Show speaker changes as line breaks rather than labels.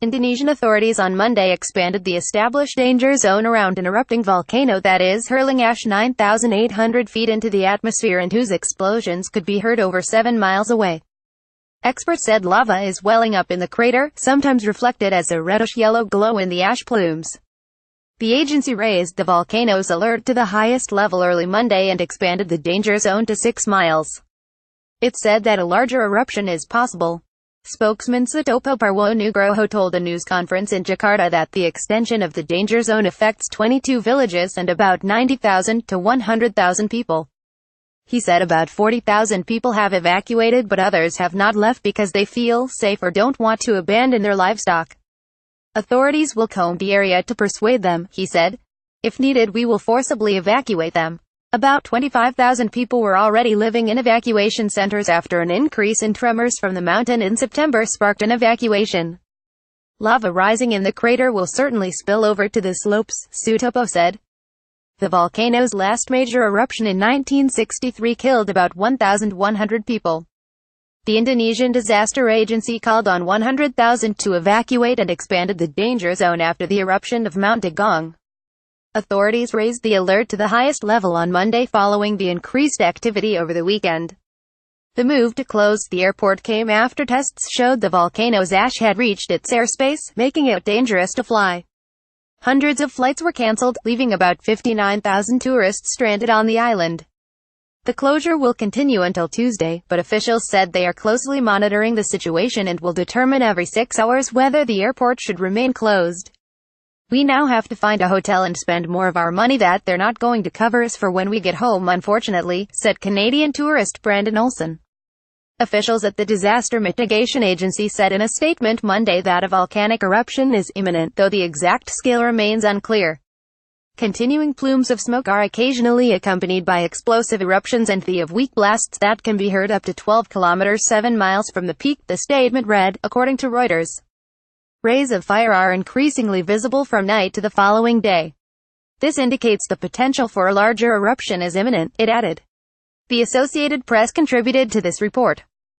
Indonesian authorities on Monday expanded the established danger zone around an erupting volcano that is hurling ash 9,800 feet into the atmosphere and whose explosions could be heard over 7 miles away. Experts said lava is welling up in the crater, sometimes reflected as a reddish-yellow glow in the ash plumes. The agency raised the volcano's alert to the highest level early Monday and expanded the danger zone to 6 miles. It said that a larger eruption is possible. Spokesman Sutopo Purwo Nu told a news conference in Jakarta that the extension of the danger zone affects 22 villages and about 90,000 to 100,000 people. He said about 40,000 people have evacuated, but others have not left because they feel safe or don't want to abandon their livestock. Authorities will comb the area to persuade them, he said. If needed, we will forcibly evacuate them. About 25,000 people were already living in evacuation centers after an increase in tremors from the mountain in September sparked an evacuation. Lava rising in the crater will certainly spill over to the slopes, Sutopo said. The volcano's last major eruption in 1963 killed about 1,100 people. The Indonesian Disaster Agency called on 100,000 to evacuate and expanded the danger zone after the eruption of Mount Dagong. Authorities raised the alert to the highest level on Monday following the increased activity over the weekend. The move to close the airport came after tests showed the volcano's ash had reached its airspace, making it dangerous to fly. Hundreds of flights were cancelled, leaving about 59,000 tourists stranded on the island. The closure will continue until Tuesday, but officials said they are closely monitoring the situation and will determine every 6 hours whether the airport should remain closed. We now have to find a hotel and spend more of our money that they're not going to cover us for when we get home, unfortunately, said Canadian tourist Brandon Olson. Officials at the Disaster Mitigation Agency said in a statement Monday that a volcanic eruption is imminent, though the exact scale remains unclear. Continuing plumes of smoke are occasionally accompanied by explosive eruptions and the of weak blasts that can be heard up to 12 kilometers 7 miles from the peak, the statement read, according to Reuters. Rays of fire are increasingly visible from night to the following day. This indicates the potential for a larger eruption is imminent, it added. The Associated Press contributed to this report.